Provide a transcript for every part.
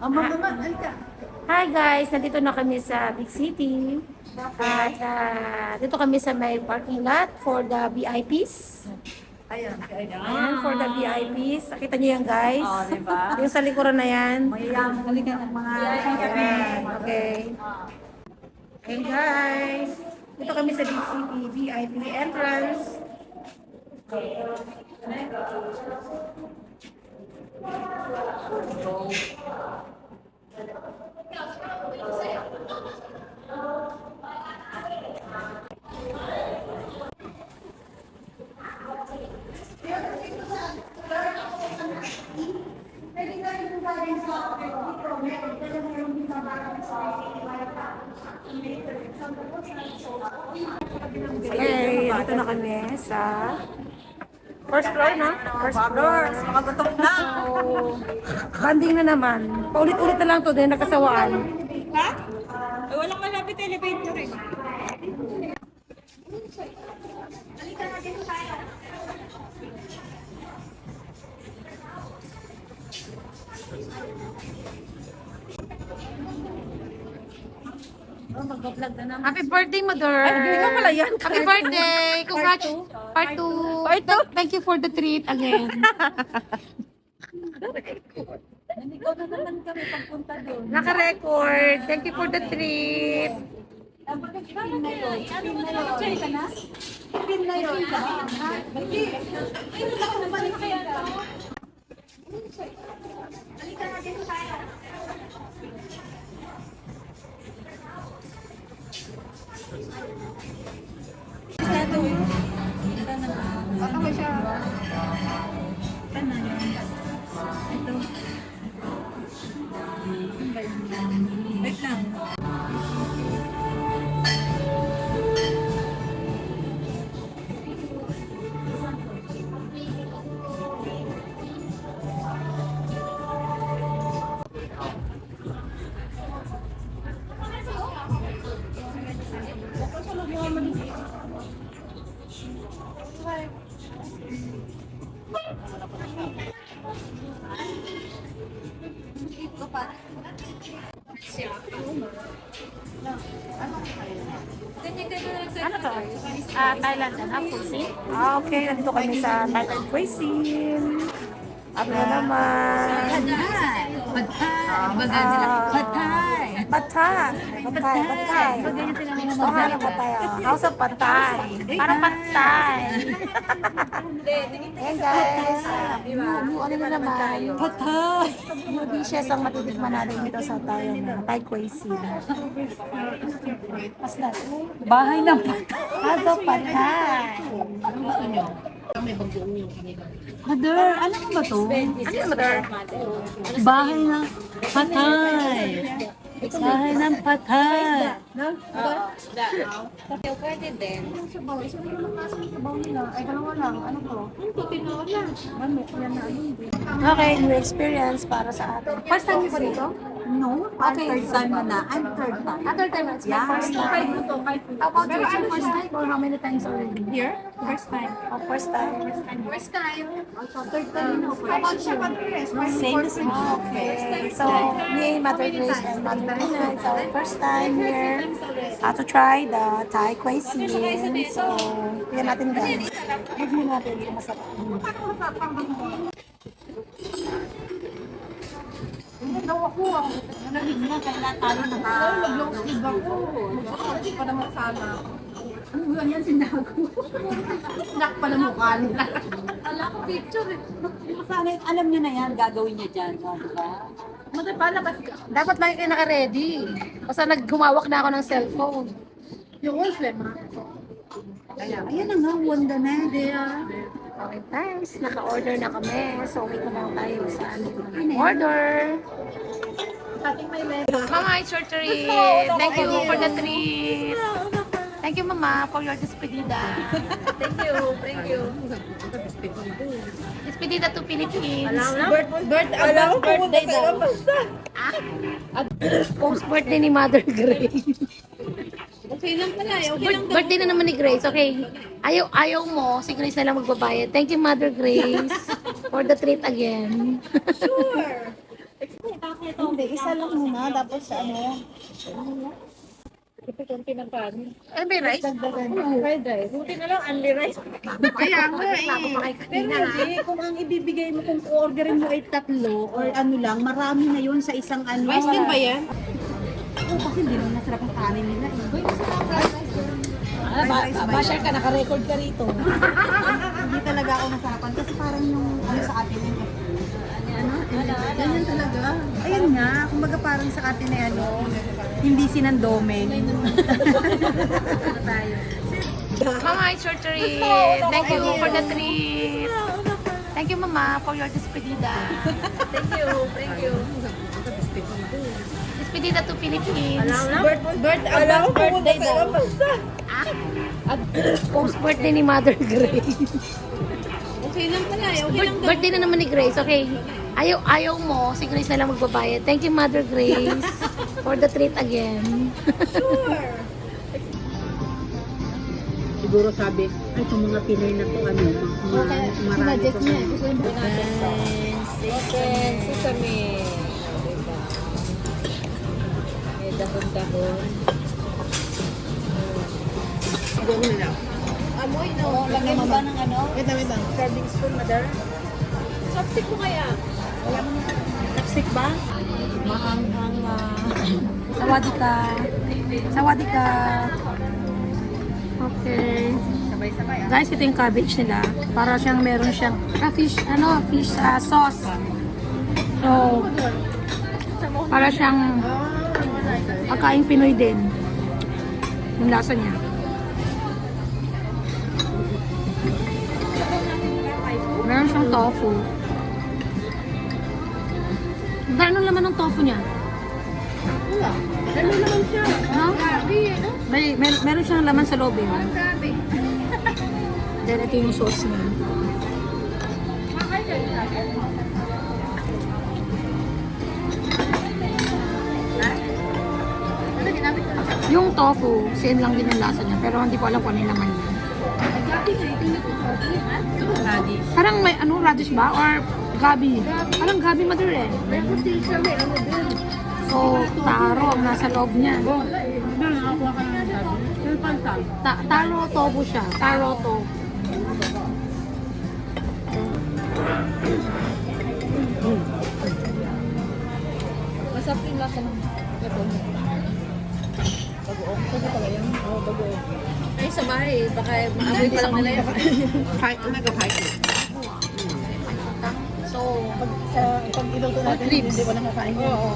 Hi guys, nandito na kami sa Big City. At dito kami sa may parking lot for the VIPs. Ayan. Ayan, for the VIPs. Nakita niyo yan guys. Oh, diba? Yung sa likuran na yan. Mayayaman talaga ng mga Ayan, okay. Hey guys, dito kami sa Big City VIP entrance. Okay, dito na kami sa first floor na. First floor. mga gutom na. So, banding na naman. Paulit-ulit na lang to din, nagkasawaan. Ha? Ay, walang malapit elevator eh. Happy birthday, Mother! Hindi ka pala yan. Happy birthday! Congrats! Part 2. Part 2. Thank you for the treat again. Nanigaw na naman kami pagpunta doon. Naka-record. Thank you for the treat. Pin na yun. Pin na yun. Pin ka na? Pin na yun. Hindi. Ay, nakakabalik kaya ito. Halika na dito tayo. Wait lang. Ano to? Thailand na cuisine? Okay. Nandito kami sa Thailand cuisine. Ano naman? Pad Thai. Baga nila. Pad Thai. Patay. Patay. Patay. Oo nga ng patay. House of Patay. Parang patay. Ayan guys. Yung ano na naman. Patay. Yung dishes ang matitikman natin dito sa Thai cuisine. Mas na. Bahay ng patay. House of Patay. Mother, alam mo ba to? Ano mother? Bahay ng patay. Bahay ng patay. Pwede din. Sabaw. Isa na naman nasa sabaw nila. Ay, dalawa lang. Ano to? Ito, tinola lang. Manok. Yan na. Okay, new experience para sa atin. First time mo ba dito? No, okay. Third time na. I'm third time. Third time. It's my first time. How about you? It's your first time or how many times already? Here? First time. Oh, first time. First time. Also, third time. How about you? Same as me. Okay. So, me, Mother Grace, and Mother Lina, it's our first time here to try the Thai cuisine. So, yan natin guys. Review natin kung masarap. Daw ako ang nalagig na kaya talo na ka. Long sleeve ako. Hindi pa naman sana. Ano ba yan sinago? Snack pa ng mukha nila. Wala ko picture eh. Sana alam niyo na yan, gagawin niya dyan. Diba? Dapat lagi kayo naka-ready. Basta naghumawak na ako ng cellphone. Yung Wolfram ha? Ayan na nga, wanda na. Okay guys, naka-order na kami. So, wait na lang tayo sa order. Mama, it's your treat. Thank you for the treat. Thank you, Mama, for your despedida. Thank you. Despedida to Philippines. Birthday daw. Post-birthday ni Mother Grace. Okay lang pala eh. Okay lang daw. Birthday na naman ni Grace. Okay. Ayaw mo. Si Grace na lang magbabayad. Thank you, Mother Grace, for the treat again. Sure. Hindi, isa lang muna. Tapos ano? Eh, may rice? Fried rice. Buti na lang, only rice. Kaya nga eh. Pero hindi, kung ang ibibigay mo, kung orderin mo ay tatlo or ano lang, marami na yun sa isang ano. Rice din ba yan? Oo, kasi hindi naman masarap ang kanin nila eh. Bashar ka, naka-record ka rito. Hindi talaga ako nasarapan kasi parang yung ano sa atin yung ganyan talaga. Ayun nga, kumbaga parang sa atin ay ano, hindi sinandomen. Mama, it's your treat. Thank you for the treat. Thank you, Mama, for your despedida. Thank you. Despedida to Philippines. Advance birthday daw. Post-birthday ni Mother Grace. Okay lang pala eh. Okay lang daw. Birthday na naman ni Grace, okay? Ayaw mo, si Grace na lang magbabayad. Thank you, Mother Grace, for the treat again. Siguro sabi, ay itong mga Pinoy na to ano, marami to. Chicken, sesame. Diba? May dahon-dahon. Siguro nila. Amoy, no? Lagay mo ba ng ano? Wait lang. Serving spoon, mother? Chopstick mo kaya? Tapsik ba? Maanghang na. Sawadika. Sawadika. Okay. Sabay-sabay ah. Guys, ito yung cabbage nila. Para siyang meron siyang fish sauce. So, para siyang pagkaing Pinoy din. Yung lasa niya. Meron siyang tofu. Gano'n laman ng tofu niya? Ano naman siya? No? Grabe, ano? Meron siyang laman sa loob eh. Grabe. Then ito yung sauce niya. Ano ginamit ko? Yung tofu, same lang din yung lasa niya. Pero hindi ko alam kung ano yung laman niya. Grabe nga, ito yung Radish. Parang may radish ba? Or gabi? Parang gabi mother eh. may putisya, may ano din. So, taro ang nasa loob niya. Nakakuha ka ng sabi. Yung pansal. Taro tofu siya. Taro tofu. Masarap yung lasa ng ito. Bagoong. Bago pala yan? Oo, bagoong. Ay, sa bahay. Baka maamoy pa lang nila yan. Nag-kahit. So, Pag iluto natin, hindi ko nakakain yun. Oo.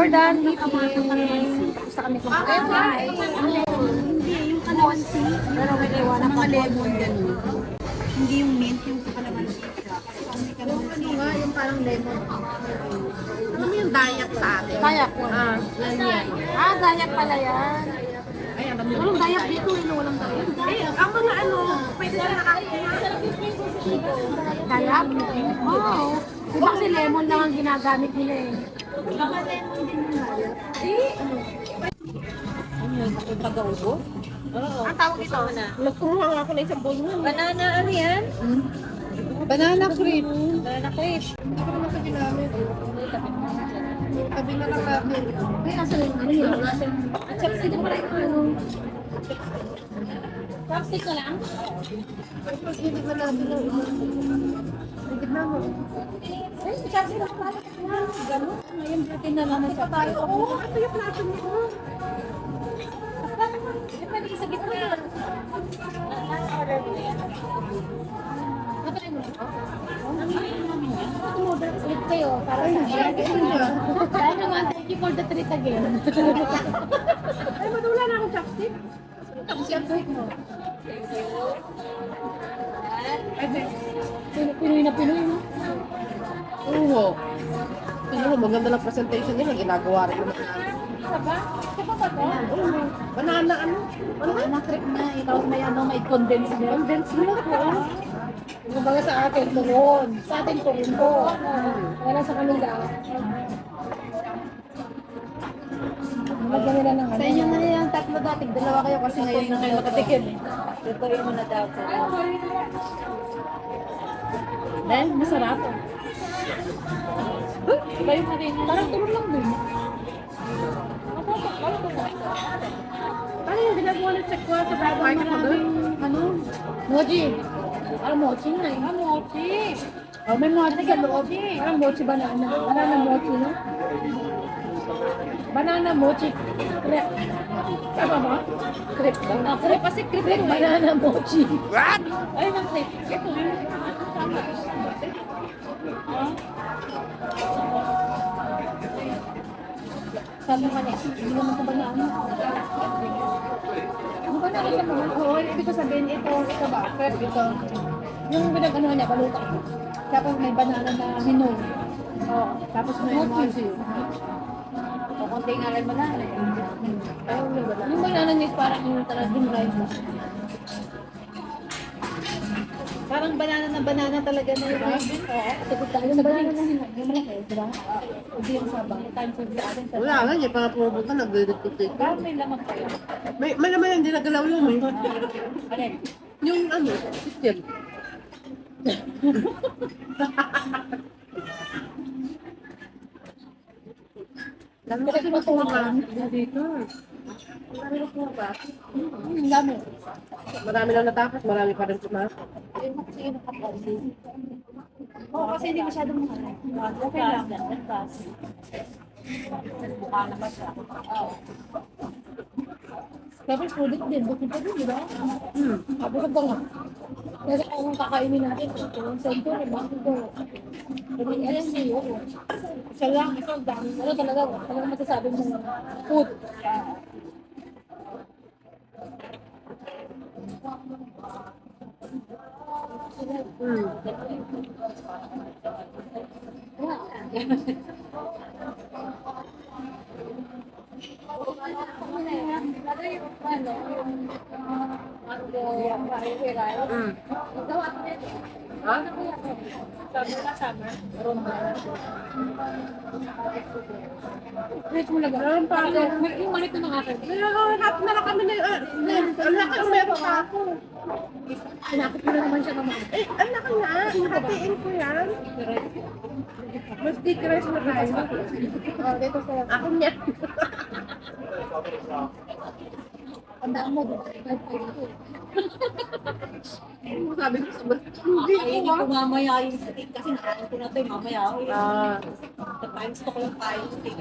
we're done eating. Gusto kami kumain. Hindi, yung kalamansi. Pero may iwanan mga lemon ganun. Hindi yung mint, yung sa kalamansi siya. Kasi kung may kalamansi. Ano nga, yung parang lemon. Ano mo yung dayak sa atin? Dayak. Yan yan. Dayak pala yan. Walang dayak dito, walang dayak. Ang mga ano, pwede sila nakakuha. Dayak? Wow. Diba kasi lemon lang ang ginagamit nila eh. Baka lemon din yung dayak. Ano yun? Yung pag-aubo? Oo. Ang tawag ito? Kumuha nga ako na isang bowl mo. Banana, ano yan? Banana cream. Banana cream. tabi namin. Tabi na lang namin. Ay, nasa yung ano yun? Nasa yung... At chopstick na pala yung ano. Chopstick na lang? Tapos hindi ba namin lang. Hindi na mo. Ay, chopstick na pala. Ganun. Ngayon, protein na lang ng chopstick. Oo, ito yung plato mo. Eh, pwede sa gitna. Order mo na yan. Matry mo ito? Tumorder ulit kayo para sa Dahil naman, thank you for the treat again. Ay, ba't wala na akong chopstick? Tapos chopstick mo. Pwede. Pinoy na Pinoy, no? Oo. Siguro maganda lang presentation nila. Ginagawa rin naman. Isa ba? Isa pa ba ito? Banana ano? Banana crepe na. Ikaw may ano, may condensed milk. Condensed milk po. Kumbaga sa atin, turon. Sa atin, turon po. Wala sa kanila. Lagyan nila ng ano. Sa inyo na yung tatlo dati. Dalawa kayo kasi ngayon na kayo nakatikim. Tutuloy mo na daw. Dahil masarap. Iba yung kanina. Parang turon lang din. Ano yung ginagawa ng check ko sa bahay ko doon? Ano? Mochi. Parang mochi na eh. Mochi. Oh, may mochi sa loob. Parang mochi banana. Banana mochi, no? Banana mochi crepe. Tama ba? Crepe ba? Ah, crepe kasi crepe. Banana mochi. What? Ay, ng crepe. Ito yun. Sabi ko niya, hindi naman ito banana. Ano ba na sa mga? Oo, ibig ko sabihin ito ba? Crepe ito. Yung pinag-ano niya, baluta. Tapos may banana na hinog. Oo. Tapos may mochi. O, konti nga rin banana. Yung banana niya is parang yung talagang rice. Parang banana talaga na yun. Oo. Tapos tayo yung banana na hinog. Yung malaki, di ba? Hindi yung sabang. Time for the atin. Wala nga, yung mga pumupunta nag-dedictate. Parang may lamang kayo. May naman hindi nagalaw yun eh. Alin? Yung ano, system. Lalo kasi matuwakan dito. Marami na po ba? Ang dami. Marami lang natapos, marami pa rin pumasok. Oo, kasi hindi masyadong mahal. Okay lang. Mukha naman siya. Tapos sulit din. Bukod pa din, di ba? Bukod pa nga. Kasi kung kakainin natin, kung sento, bakit ko? Pero yung LC, oo. Isa lang, isang dami. Ano talaga, talagang masasabi mo food. Wait mo lang. Yung malit na ng akin. Nakahanap na lang kami na ang laki ang meron pa ako. Pinakit mo na naman siya naman. Eh, ang laki na. Hatiin ko yan. Mas decrease na tayo. Oh, dito sa Ako niya. tandaan mo. Sabi ko sa Hindi ko mamaya yung steak kasi nakain ko na ito mamaya. The times to ko lang tayo steak.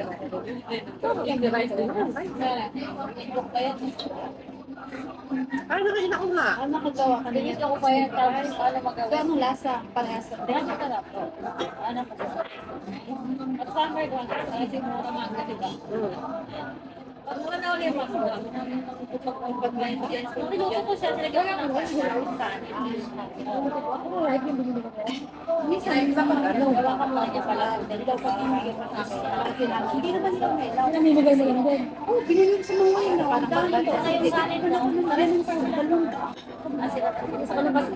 Yung rice din. Ano kayo na ko nga? Ano nakagawa ka? Hindi ako pa yan. Tapos ano magawa? Kaya anong lasa? Palasa. Kaya ano ka na po? Ano magawa? At summer doon. Kasi mura mga diba? Pag mura na ulit mga magawa. Niluto ko siya. Nilagyan ko ng ako like yung binili ko. Minsan, sa pag-ano, wala kang lagyan pala. Dahil daw pag pinigay pa sa akin. Hindi naman nila may law. Namimigay mo lang din. Oo, binili ko sa mga yun. Dami ko. Kaya yung sanay ko na ako nung maraming pa. Dalong sa kalabas.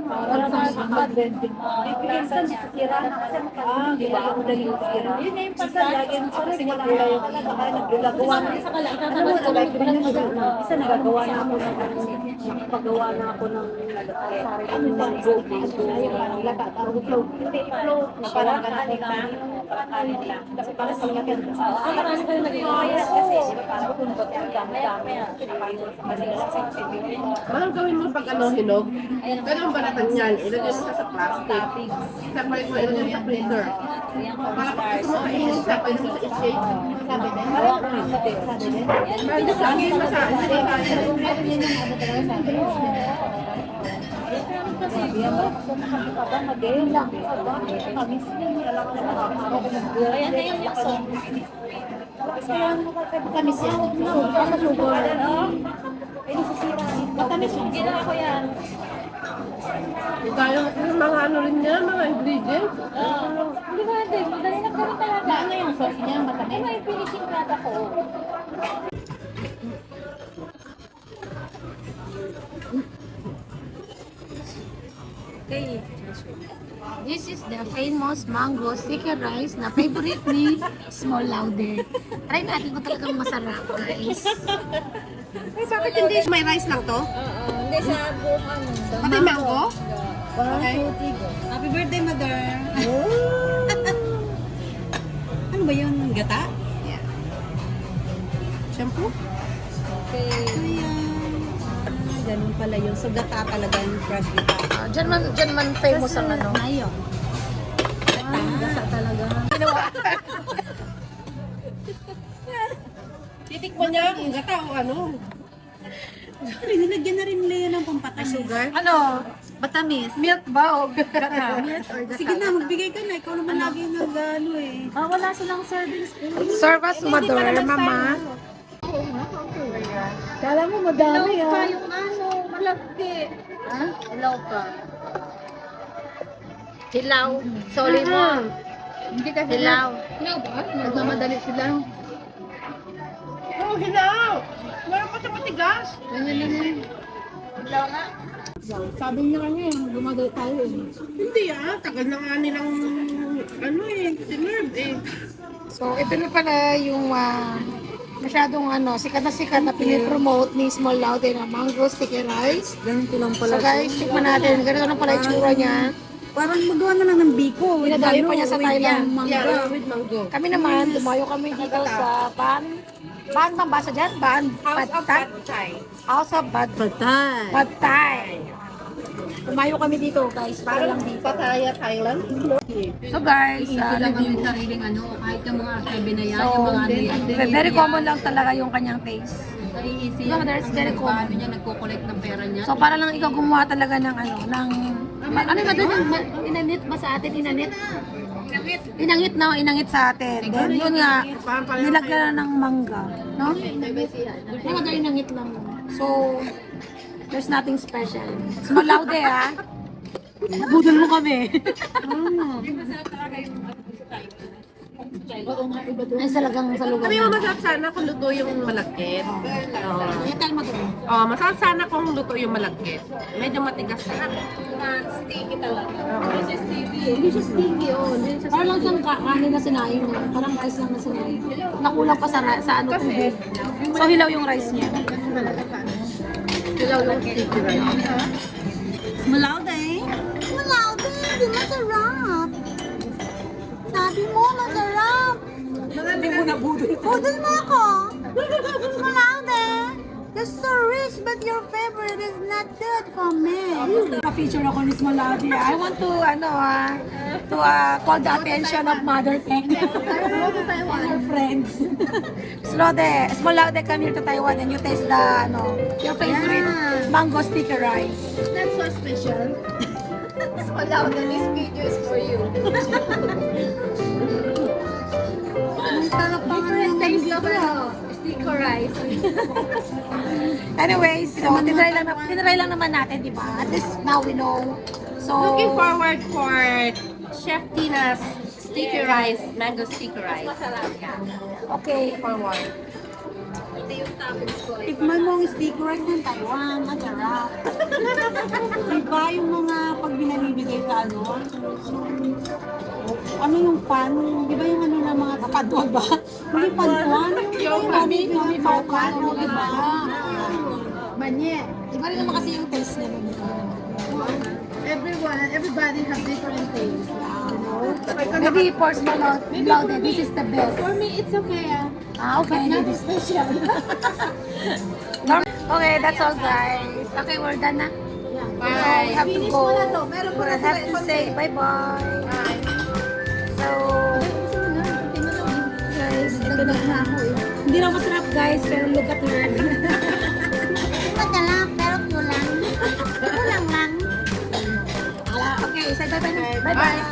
Para sa mag-vending. Minsan, sira na kasi makakasira. Di ba? Ako dali yung sira. Yun na yung pagka. Lagyan ko kasi wala yung baka naglulagawa Isa nagagawa na ako ng nakapagawa na ako ng mango dito. Hindi, flow. Na parang kanin lang. Parang kanin lang. Kasi parang sa mga marami kayo nag-iaya kasi parang kundot ang dami-dami. Walang gawin mo pag ano, hinog. Pero ang balatan yan, ilagay mo siya sa plastic. Separate mo, ilagay mo sa freezer. Para pag gusto mo kainin siya, pwede mo siya i-shake. Sabi din. Hawa ko yung mati. Sabi din. Pwede sa akin, masaan. Yan yung ano talaga sabi ko. Sabi yan, nakakita mag-gain lang. Kamis yan. Ayan na yung yakso. Kamis yan. Ano sugar? Ay, nasisira. Matamis yung ginawa ko yan. Tayo, yung mga ano rin niya, mga ingredients. Hindi ba natin? Madali na gawin talaga. Ano yung sauce niya? Matamis? Ano yung finishing product ko? Okay. This is the famous mango sticky rice na favorite ni Small Laude. Try natin kung talagang masarap, guys. Ay, bakit hindi may rice lang to? Hindi sa buong Pati mango? Okay. Happy birthday, mother! Ano ba yun? Gata? Yeah. Shampoo? Okay. Ayan. Ganun pala yun. So, gata talaga yung fresh gata. Diyan man famous ang ano. Ayun. Gata talaga. Titikman niya kung gata o ano. Nilagyan na rin nila ng pampatamis. Sugar? Ano? Batamis. Milk ba o gata? Sige na, magbigay ka na. Ikaw naman lagi nag-ano eh. Wala silang serving spoon. Serve us, mother, mama. Kala mo madami ah. Yung ano, malaki. Ha? Hilaw ka. Hilaw. Soli mo. Hindi ka Hilaw. Hilaw ba? Nagmamadali sila. Oh, hilaw! Meron pa siya matigas. Ganyan lang yun. Hilaw nga. Sabi niya kanya gumagal tayo eh. Hindi tagal na nga nilang ano sinerve eh. So, ito na pala yung masyadong sikat na pinipromote ni Small Laude na mango sticky rice. Ganun ko lang So guys, tikman natin. Ganito na pala itsura niya. Parang magawa na lang ng biko. Dinadayo pa niya sa Thailand. Yeah, with mango. Kami naman, dumayo kami dito sa Ban basa dyan? House of Thai? Pad Thai. House of Patay. Pad Thai. Dumayo kami dito guys, para lang dito. Pattaya, Thailand. So guys, Yung sariling ano, kahit yung mga sabi na yan, so, yung mga ano yan. very common lang talaga yung kanyang taste. Naiisi No, that's very common. paano niya nagko-collect ng pera niya. So para lang ikaw gumawa talaga ng ano ba doon? Inanit ba sa atin? Inanit sa atin. Then yun nga, nilagyan na ng mangga. No? Talaga inangit lang. So, there's nothing special. Small Laude ha. Nabudol mo kami. Ay, talagang sa lugar. Sabi mo, masarap sana kung luto yung malagkit. Tell mo to. Masarap sana kung luto yung malagkit. Medyo matigas na. Sticky talaga. Hindi siya sticky, Parang lang siyang kanin na sinaing na. Parang rice lang na sinaing. Nakulang pa sa ano tubig. So, hilaw yung rice niya. Hilaw yung sticky rice. Malaude. Malaude, di masarap. Sabi mo, masarap. Hindi mo nabudol. Budol mo ako. Malaude. That's so rich, but your favorite is not good for me. Pa-feature ako ni Small Laude. I want to, call the attention of Mother Tech. And her friends. Small Laude, come here to Taiwan and you taste the, your favorite mango sticky rice. That's so special. Wala na, this video is for you. Different taste of sticker rice. Anyways, so tinry lang naman natin, di ba? At least now we know. So, Looking forward for Chef Tina's sticky rice, mango sticky rice. okay. Forward. Tikman mo ang stick rice ng Taiwan. Masarap. Diba yung mga pag binalibigay sa ano yung pan? Di ba yung ano na mga Paduan ba? Hindi paduan. Yung mami paukan, di ba? Manye. Iba rin naman kasi yung taste nila. Everybody have different tastes. Maybe for small loaded, this is the best. For me, it's okay. Okay. Not special. Okay, that's all guys. Okay, we're done na. Bye. We have to Finish go. mo na to. Meron We pa na have to say bye-bye. Bye. So, guys, ito na. Hindi na masarap guys, pero look at her. Madala, pero kulang. Kulang lang. Okay, say bye-bye. Bye-bye.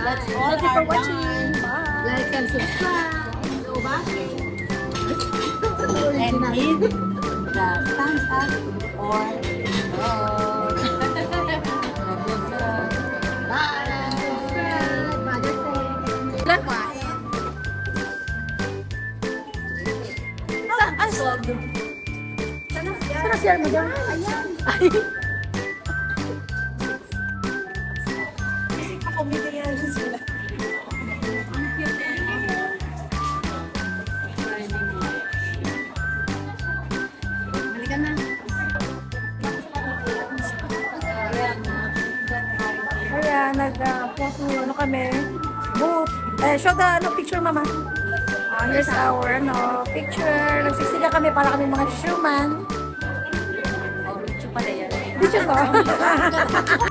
That's Thank you for watching. Bye. Like and subscribe. No bashing. And hit the thumbs up or Sana share mo dyan? Ayan. Ay. Halika na. Ayan, nag-photo, ano kami? Booth. Show the picture, mama. Here's our picture. Nagsisiga kami para kami mga showman. Picture pala yan. Picture to.